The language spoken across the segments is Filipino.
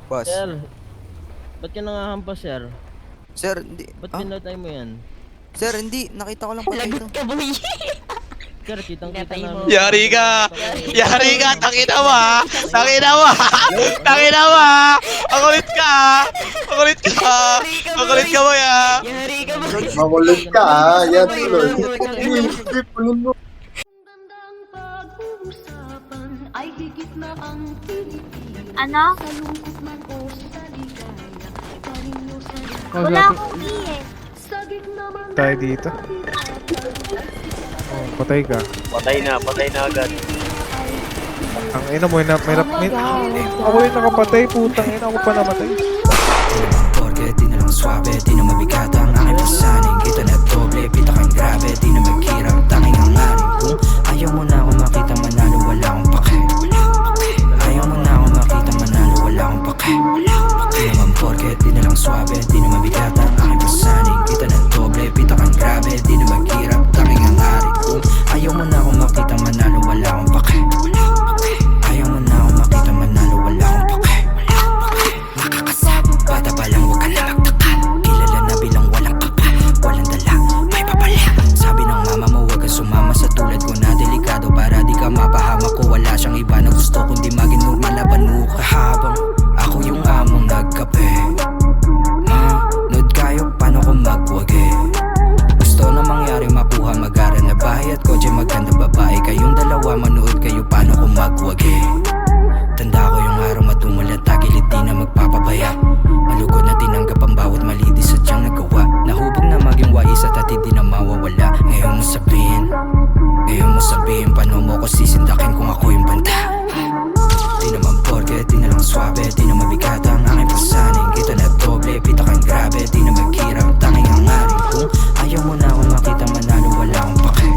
Boss. Sir, ba't ka nangahampas, sir? Sir, hindi. Ba't pinatay mo yan? Sir, hindi. Nakita ko lang patay Lagot ito. ka, boy. Sir, kitang-kita Pinatay mo. namin. Yari ka! Yari ka! Takina mo ha! Takina mo ha! Takina mo ha! Makulit ka ha! Makulit ka ha! Makulit ka mo ya! Yari ka, boy. Makulit ka ah. Yan tuloy. Pulin mo. Magandang pag-uusapan ay higit na ang tinitira. Ano? Sa lungkot man o sa ligaya, galing mo sa Wala akong key eh. sa gitna man Tayo dito. Oh, patay ka. Patay na agad. Ang ina mo, ako yung nakapatay, putang ina, ako pa namatay. Porque di na lang swabe, di na mabigat ang aking pasaning. Kita na doble, pita kang grabe, di na maghirap, tanging ang aring. Kung ayaw mo na ako makita manalo, wala akong pake. Ayaw mo na ako makita manalo, wala akong pake. Di naman porque di na lang swabe, di na mabigat ang aking pasaning. Kita na doble, pita kang grabe, di na maghirap, tanging ang aring. Kung ayaw mo na ako makita manalo, wala akong pake. Ayaw mo na ako makita manalo, wala akong pake. Nakakasabi, bata pa lang huwag ka na magtakal. Kilala na bilang walang kapal, walang dala, may papala. Sabi ng mama mo huwag ka sumama sa tulad ko na delikado. Para di ka mapahamak ko, wala siyang iba na gusto kundi maging normal na banuka. Habang ako yung among nagkape, manood kayo paano ko magwagi. Gusto na mangyari makuha, mag-aral na bahay at kotse, maganda babae. Kayong dalawa manood kayo paano ko magwagi. Tanda ko yung araw matumulat, tagilid di na magpapabaya. Malugod na tinanggap ang bawat mali, di sadyang nagawa. Nahubog na maging wais at di na mawawala. Ngayon mo sabihin paano mo ko sisindakin kung ako yung banta. Di naman porke, di na lang swabe, di na mabigat ang aking pasaning. Kita na doble, pita kang grabe, di na maghirap, tanging ang aring. Kung ayaw mo na ako makita manalo, wala akong pake.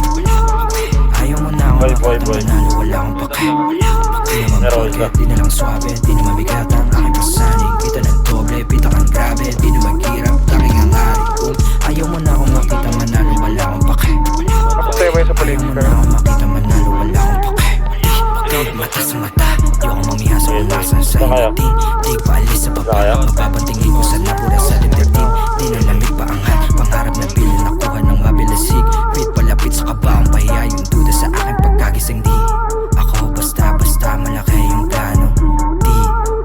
Ayaw mo na ako makita manalo, wala akong pake. Di naman porke, di na lang swabe, di na mabigat ang aking pasaning. Kita na doble, pita kang grabe, di na maghirap, tanging ang aring. Kung ayaw mo na ako makita manalo, wala akong pake. Napatay mo sa Ayaw mo na ako makita manalo, wala akong pake. Mata sa mata, di ako mamiha sa umasan sa ngiti. Di pa alis sa baba, mapapantingin ko sa napura sa libertin. Di na lamig pa angat, pangarap na pili nakuha ng mabilasig. Pit palapit sa kabaong pahiya, yung duda sa aking pagkagising. Di ako basta-basta malaki yung plano. Di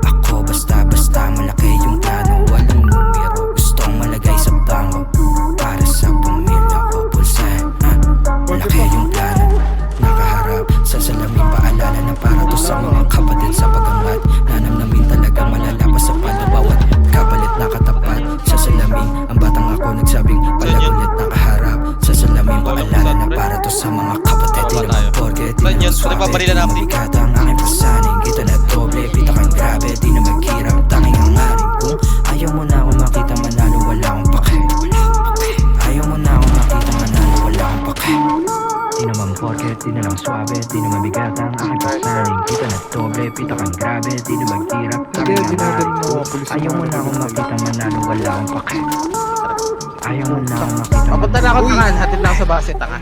ako basta-basta malaki yung plano. Walang numero, gustong malagay sa bangko. Para sa pamilya ko, pulsay, malaki yung plano. Nakaharap sa salamin, paalala na para to sa mga kapatid sa pagangat. Nanamnamin talaga malalapas sa pala bawat kapalit na katapat. Sa salamin, ang batang ako nagsabing palagulit nakaharap. Sa salamin, paalala na para to sa mga kapatid. Di naman porke, di naman swabe, di na mabigat ang aking pasaning. Kita na doble, pita kang grabe, di na maghirap, tanging ang aring. Kung ayaw mo na ako makita manalo, wala akong pake. Ayaw mo na ako makita manalo, wala akong pake. Di naman porke, di na lang swabe, di na mabigat ang aking pasaning. Kita na doble, pita kang grabe, di na maghirap, tanging ang aring. Kung ayaw mo na ako makita manalo, wala akong pake. Ayaw mo na ako makita manalo. Papunta na ako tangan, hatid lang sa base, tanga.